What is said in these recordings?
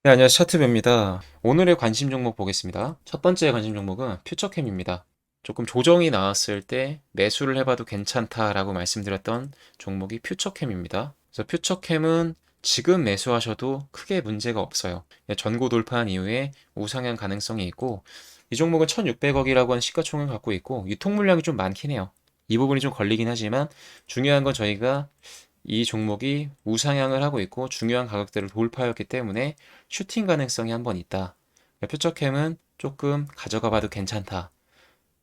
네, 안녕하세요. 차트배입니다. 오늘의 관심 종목 보겠습니다. 첫 번째 관심 종목은 퓨처캠입니다. 조금 조정이 나왔을 때 매수를 해봐도 괜찮다라고 말씀드렸던 종목이 퓨처캠입니다. 그래서 퓨처캠은 지금 매수하셔도 크게 문제가 없어요. 전고 돌파한 이후에 우상향 가능성이 있고, 이 종목은 1,600억이라고 하는 시가총액을 갖고 있고 유통 물량이 좀 많긴 해요. 이 부분이 좀 걸리긴 하지만 중요한 건 저희가 이 종목이 우상향을 하고 있고 중요한 가격대를 돌파했기 때문에 슈팅 가능성이 한번 있다. 표적캠은 조금 가져가 봐도 괜찮다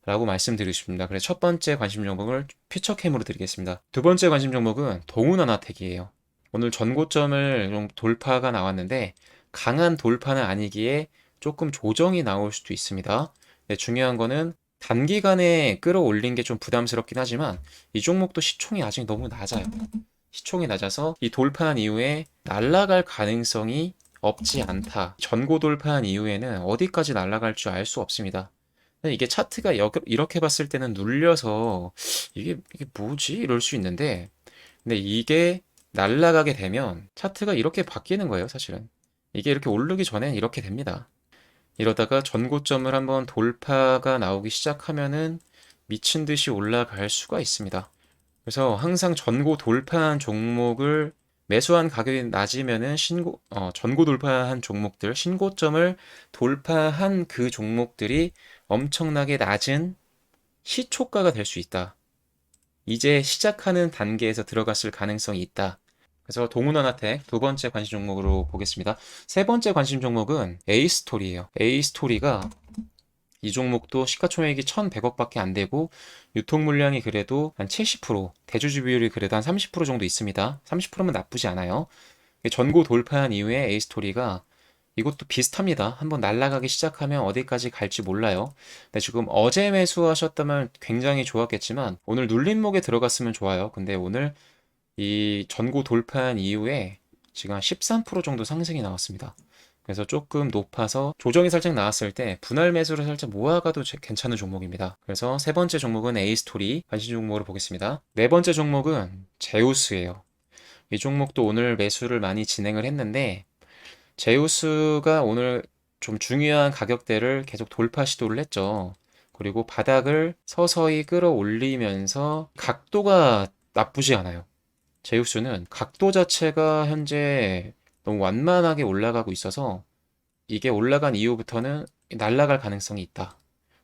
라고 말씀드리고 싶습니다. 그래서 첫 번째 관심 종목을 퓨처캠으로 드리겠습니다. 두 번째 관심 종목은 동훈하나텍이에요. 오늘 전고점을 좀 돌파가 나왔는데 강한 돌파는 아니기에 조금 조정이 나올 수도 있습니다. 네, 중요한 거는 단기간에 끌어올린 게 좀 부담스럽긴 하지만 이 종목도 시총이 아직 너무 낮아요. 시총이 낮아서 이 돌파한 이후에 날아갈 가능성이 없지 않다. 전고 돌파한 이후에는 어디까지 날아갈 줄 알 수 없습니다. 이게 차트가 이렇게 봤을 때는 눌려서 이게 뭐지? 이럴 수 있는데 근데 이게 날아가게 되면 차트가 이렇게 바뀌는 거예요, 사실은. 이게 이렇게 오르기 전엔 이렇게 됩니다. 이러다가 전고점을 한번 돌파가 나오기 시작하면은 미친 듯이 올라갈 수가 있습니다. 그래서 항상 전고 돌파한 종목을 매수한 가격이 낮으면은 전고 돌파한 종목들, 신고점을 돌파한 그 종목들이 엄청나게 낮은 시초가가 될 수 있다. 이제 시작하는 단계에서 들어갔을 가능성이 있다. 그래서 동훈원화텍 두 번째 관심 종목으로 보겠습니다. 세 번째 관심 종목은 A스토리예요. A스토리가 이 종목도 시가총액이 1,100억밖에 안 되고 유통 물량이 그래도 한 70%, 대주주 비율이 그래도 한 30% 정도 있습니다. 30%면 나쁘지 않아요. 전고 돌파한 이후에 A스토리가 이것도 비슷합니다. 한번 날아가기 시작하면 어디까지 갈지 몰라요. 근데 지금 어제 매수하셨다면 굉장히 좋았겠지만 오늘 눌림목에 들어갔으면 좋아요. 근데 오늘 이 전고 돌파한 이후에 지금 한 13% 정도 상승이 나왔습니다. 그래서 조금 높아서 조정이 살짝 나왔을 때 분할 매수를 살짝 모아가도 괜찮은 종목입니다. 그래서 세 번째 종목은 A스토리 관심 종목으로 보겠습니다. 네 번째 종목은 제우스예요. 이 종목도 오늘 매수를 많이 진행을 했는데 제우스가 오늘 좀 중요한 가격대를 계속 돌파 시도를 했죠. 그리고 바닥을 서서히 끌어올리면서 각도가 나쁘지 않아요. 제우스는 각도 자체가 현재 너무 완만하게 올라가고 있어서 이게 올라간 이후부터는 날아갈 가능성이 있다.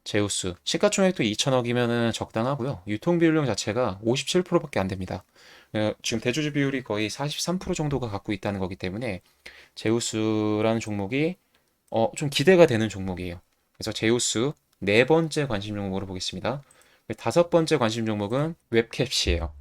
제우스 시가총액도 2천억이면 적당하고요. 유통 비율용 자체가 57%밖에 안 됩니다. 지금 대주주 비율이 거의 43% 정도가 갖고 있다는 거기 때문에 제우스라는 종목이 좀 기대가 되는 종목이에요. 그래서 제우스 네 번째 관심 종목으로 보겠습니다. 다섯 번째 관심 종목은 웹캡시예요.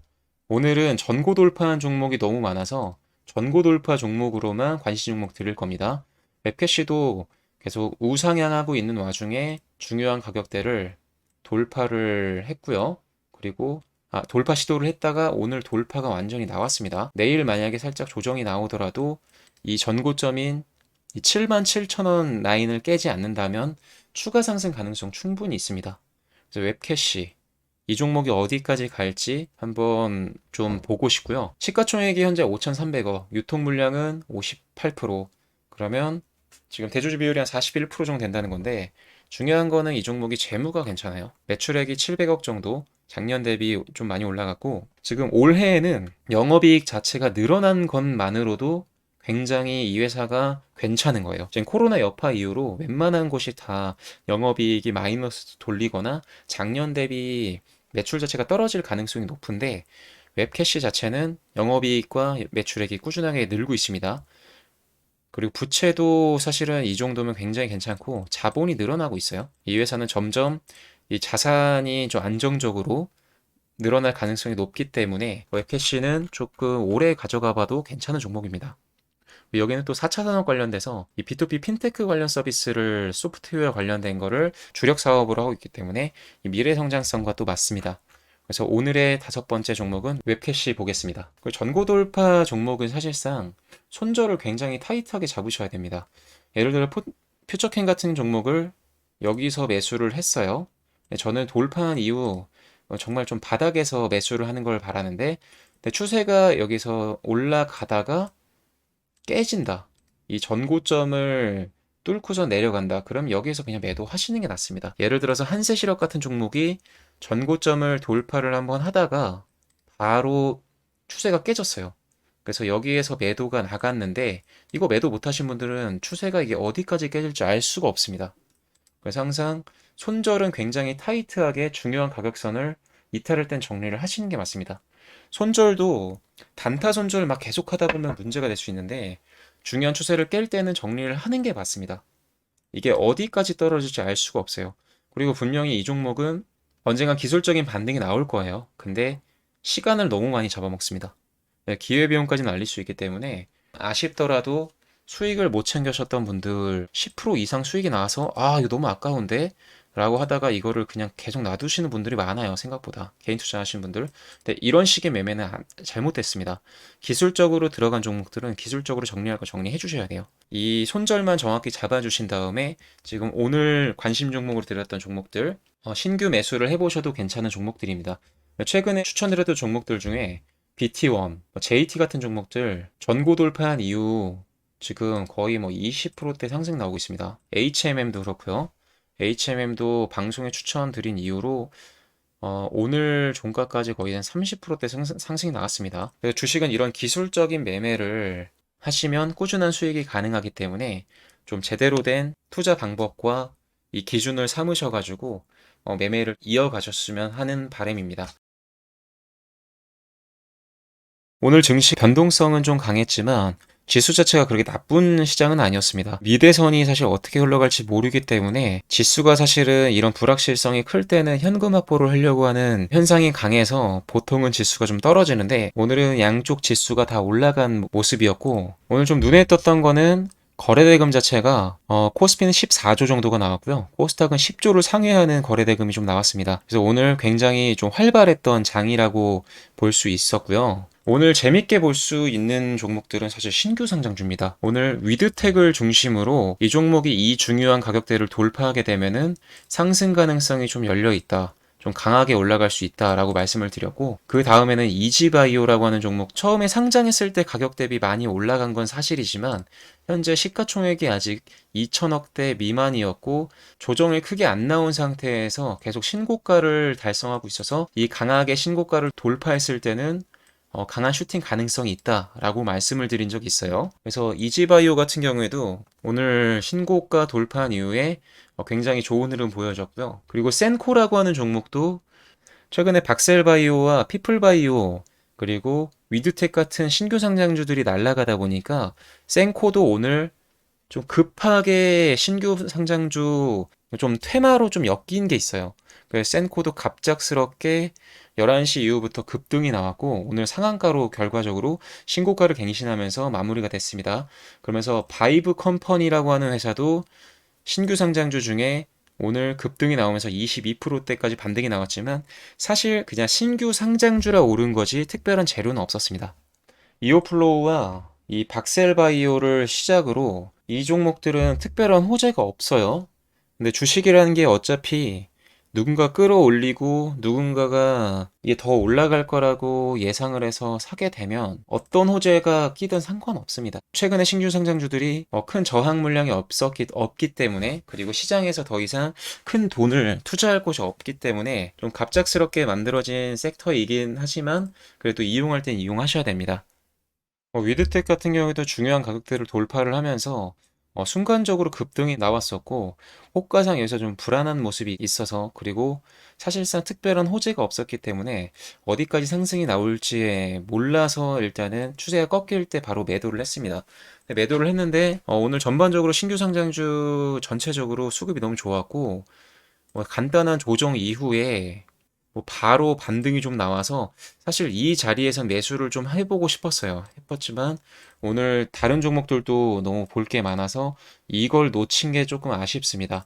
오늘은 전고 돌파한 종목이 너무 많아서 전고 돌파 종목으로만 관심 종목 드릴 겁니다. 웹캐시도 계속 우상향하고 있는 와중에 중요한 가격대를 돌파를 했고요. 그리고 돌파 시도를 했다가 오늘 돌파가 완전히 나왔습니다. 내일 만약에 살짝 조정이 나오더라도 이 전고점인 이 77,000원 라인을 깨지 않는다면 추가 상승 가능성 충분히 있습니다. 그래서 웹캐시 이 종목이 어디까지 갈지 한번 좀 보고 싶고요. 시가총액이 현재 5,300억, 유통 물량은 58%. 그러면 지금 대주주 비율이 한 41% 정도 된다는 건데 중요한 거는 이 종목이 재무가 괜찮아요. 매출액이 700억 정도, 작년 대비 좀 많이 올라갔고 지금 올해에는 영업이익 자체가 늘어난 것만으로도 굉장히 이 회사가 괜찮은 거예요. 지금 코로나 여파 이후로 웬만한 곳이 다 영업이익이 마이너스 돌리거나 작년 대비 매출 자체가 떨어질 가능성이 높은데 웹캐시 자체는 영업이익과 매출액이 꾸준하게 늘고 있습니다. 그리고 부채도 사실은 이 정도면 굉장히 괜찮고 자본이 늘어나고 있어요. 이 회사는 점점 이 자산이 좀 안정적으로 늘어날 가능성이 높기 때문에 웹캐시는 조금 오래 가져가 봐도 괜찮은 종목입니다. 여기는 또 4차 산업 관련돼서 이 B2B 핀테크 관련 서비스를 소프트웨어 관련된 거를 주력 사업으로 하고 있기 때문에 이 미래 성장성과 또 맞습니다. 그래서 오늘의 다섯 번째 종목은 웹캐시 보겠습니다. 전고 돌파 종목은 사실상 손절을 굉장히 타이트하게 잡으셔야 됩니다. 예를 들어 퓨처캔 같은 종목을 여기서 매수를 했어요. 저는 돌파한 이후 정말 좀 바닥에서 매수를 하는 걸 바라는데 추세가 여기서 올라가다가 깨진다. 이 전고점을 뚫고서 내려간다. 그럼 여기에서 그냥 매도하시는 게 낫습니다. 예를 들어서 한세시력 같은 종목이 전고점을 돌파를 한번 하다가 바로 추세가 깨졌어요. 그래서 여기에서 매도가 나갔는데 이거 매도 못하신 분들은 추세가 이게 어디까지 깨질지 알 수가 없습니다. 그래서 항상 손절은 굉장히 타이트하게 중요한 가격선을 이탈할 땐 정리를 하시는 게 맞습니다. 손절도 단타 손절 막 계속 하다 보면 문제가 될 수 있는데 중요한 추세를 깰 때는 정리를 하는 게 맞습니다. 이게 어디까지 떨어질지 알 수가 없어요. 그리고 분명히 이 종목은 언젠가 기술적인 반등이 나올 거예요. 근데 시간을 너무 많이 잡아먹습니다. 네, 기회비용까지 날릴 수 있기 때문에 아쉽더라도 수익을 못 챙겨셨던 분들 10% 이상 수익이 나와서 아 이거 너무 아까운데 라고 하다가 이거를 그냥 계속 놔두시는 분들이 많아요. 생각보다 개인 투자하시는 분들. 근데 이런 식의 매매는 잘못됐습니다. 기술적으로 들어간 종목들은 기술적으로 정리할 거 정리해 주셔야 돼요. 이 손절만 정확히 잡아주신 다음에 지금 오늘 관심 종목으로 들었던 종목들 신규 매수를 해보셔도 괜찮은 종목들입니다. 최근에 추천드렸던 종목들 중에 BT1, JT 같은 종목들 전고 돌파한 이후 지금 거의 뭐 20%대 상승 나오고 있습니다. HMM도 그렇고요. HMM도 방송에 추천드린 이후로 오늘 종가까지 거의 한 30%대 상승이 나왔습니다. 그래서 주식은 이런 기술적인 매매를 하시면 꾸준한 수익이 가능하기 때문에 좀 제대로 된 투자 방법과 이 기준을 삼으셔가지고 매매를 이어가셨으면 하는 바람입니다. 오늘 증시 변동성은 좀 강했지만 지수 자체가 그렇게 나쁜 시장은 아니었습니다. 미대선이 사실 어떻게 흘러갈지 모르기 때문에 지수가 사실은 이런 불확실성이 클 때는 현금 확보를 하려고 하는 현상이 강해서 보통은 지수가 좀 떨어지는데 오늘은 양쪽 지수가 다 올라간 모습이었고 오늘 좀 눈에 떴던 거는 거래대금 자체가 코스피는 14조 정도가 나왔고요. 코스닥은 10조를 상회하는 거래대금이 좀 나왔습니다. 그래서 오늘 굉장히 좀 활발했던 장이라고 볼 수 있었고요. 오늘 재밌게 볼 수 있는 종목들은 사실 신규 상장주입니다. 오늘 위드텍을 중심으로 이 종목이 이 중요한 가격대를 돌파하게 되면은 상승 가능성이 좀 열려 있다. 좀 강하게 올라갈 수 있다라고 말씀을 드렸고 그 다음에는 이지바이오라고 하는 종목 처음에 상장했을 때 가격 대비 많이 올라간 건 사실이지만 현재 시가총액이 아직 2천억대 미만이었고 조정이 크게 안 나온 상태에서 계속 신고가를 달성하고 있어서 이 강하게 신고가를 돌파했을 때는 강한 슈팅 가능성이 있다라고 말씀을 드린 적이 있어요. 그래서 이지바이오 같은 경우에도 오늘 신고가 돌파한 이후에 굉장히 좋은 흐름 보여줬고요. 그리고 센코라고 하는 종목도 최근에 박셀바이오와 피플바이오 그리고 위드텍 같은 신규 상장주들이 날아가다 보니까 센코도 오늘 좀 급하게 신규 상장주 좀 테마로 좀 엮인 게 있어요. 그래서 센코도 갑작스럽게 11시 이후부터 급등이 나왔고 오늘 상한가로 결과적으로 신고가를 갱신하면서 마무리가 됐습니다. 그러면서 바이브 컴퍼니라고 하는 회사도 신규 상장주 중에 오늘 급등이 나오면서 22%대까지 반등이 나왔지만 사실 그냥 신규 상장주라 오른 거지 특별한 재료는 없었습니다. 이오플로우와 이 박셀바이오를 시작으로 이 종목들은 특별한 호재가 없어요. 근데 주식이라는 게 어차피 누군가 끌어올리고 누군가가 이게 더 올라갈 거라고 예상을 해서 사게 되면 어떤 호재가 끼든 상관없습니다. 최근에 신규 상장주들이 큰 저항 물량이 없기 때문에 그리고 시장에서 더 이상 큰 돈을 투자할 곳이 없기 때문에 좀 갑작스럽게 만들어진 섹터이긴 하지만 그래도 이용할 땐 이용하셔야 됩니다. 위드텍 같은 경우에도 중요한 가격대를 돌파를 하면서 순간적으로 급등이 나왔었고 호가상에서 좀 불안한 모습이 있어서 그리고 사실상 특별한 호재가 없었기 때문에 어디까지 상승이 나올지 몰라서 일단은 추세가 꺾일 때 바로 매도를 했습니다. 매도를 했는데 오늘 전반적으로 신규 상장주 전체적으로 수급이 너무 좋았고 간단한 조정 이후에 바로 반등이 좀 나와서 사실 이 자리에서 매수를 좀 해보고 싶었어요. 해봤지만 오늘 다른 종목들도 너무 볼 게 많아서 이걸 놓친 게 조금 아쉽습니다.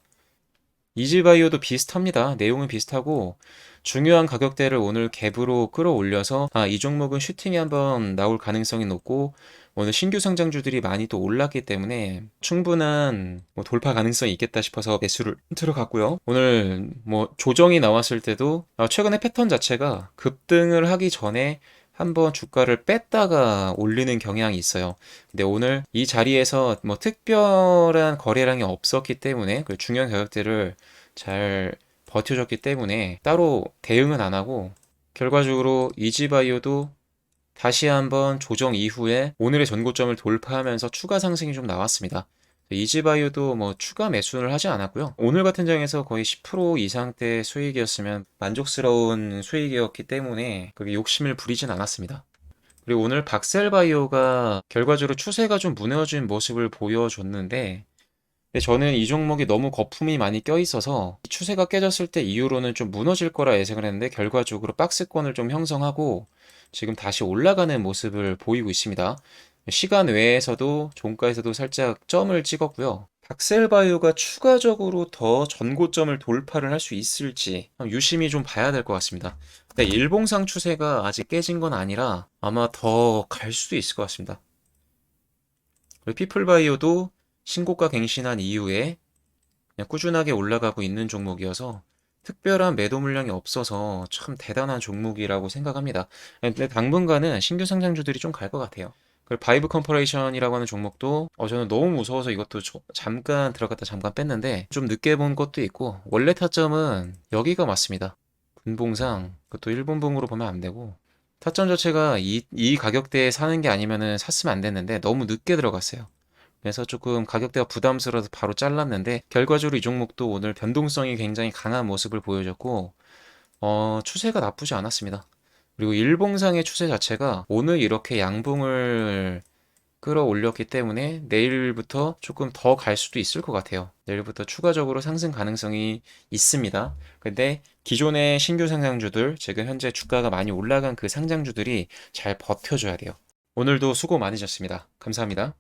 이지바이오도 비슷합니다. 내용은 비슷하고 중요한 가격대를 오늘 갭으로 끌어올려서 이 종목은 슈팅이 한번 나올 가능성이 높고 오늘 신규 상장주들이 많이 또 올랐기 때문에 충분한 돌파 가능성이 있겠다 싶어서 매수를 들어갔고요. 오늘 조정이 나왔을 때도 최근에 패턴 자체가 급등을 하기 전에 한번 주가를 뺐다가 올리는 경향이 있어요. 근데 오늘 이 자리에서 뭐 특별한 거래량이 없었기 때문에 그 중요한 가격대를 잘 버텨줬기 때문에 따로 대응은 안 하고 결과적으로 이지바이오도 다시 한번 조정 이후에 오늘의 전고점을 돌파하면서 추가 상승이 좀 나왔습니다. 이지바이오도 뭐 추가 매수를 하지 않았고요. 오늘 같은 장에서 거의 10% 이상대 수익이었으면 만족스러운 수익이었기 때문에 그게 욕심을 부리진 않았습니다. 그리고 오늘 박셀바이오가 결과적으로 추세가 좀 무너진 모습을 보여줬는데 근데 저는 이 종목이 너무 거품이 많이 껴있어서 추세가 깨졌을 때 이후로는 좀 무너질 거라 예상을 했는데 결과적으로 박스권을 좀 형성하고 지금 다시 올라가는 모습을 보이고 있습니다. 시간 외에서도 종가에서도 살짝 점을 찍었고요. 박셀바이오가 추가적으로 더 전고점을 돌파를 할 수 있을지 유심히 좀 봐야 될 것 같습니다. 근데 일봉상 추세가 아직 깨진 건 아니라 아마 더 갈 수도 있을 것 같습니다. 그리고 피플바이오도 신고가 갱신한 이후에 그냥 꾸준하게 올라가고 있는 종목이어서 특별한 매도 물량이 없어서 참 대단한 종목이라고 생각합니다. 근데 당분간은 신규 상장주들이 좀 갈 것 같아요. 그리고 바이브 컴퍼레이션이라고 하는 종목도 저는 너무 무서워서 이것도 잠깐 들어갔다 잠깐 뺐는데 좀 늦게 본 것도 있고 원래 타점은 여기가 맞습니다. 분봉상 그것도 일본봉으로 보면 안 되고 타점 자체가 이 가격대에 사는 게 아니면은 샀으면 안 됐는데 너무 늦게 들어갔어요. 그래서 조금 가격대가 부담스러워서 바로 잘랐는데 결과적으로 이 종목도 오늘 변동성이 굉장히 강한 모습을 보여줬고 추세가 나쁘지 않았습니다. 그리고 일봉상의 추세 자체가 오늘 이렇게 양봉을 끌어올렸기 때문에 내일부터 조금 더 갈 수도 있을 것 같아요. 내일부터 추가적으로 상승 가능성이 있습니다. 근데 기존의 신규 상장주들, 지금 현재 주가가 많이 올라간 그 상장주들이 잘 버텨줘야 돼요. 오늘도 수고 많으셨습니다. 감사합니다.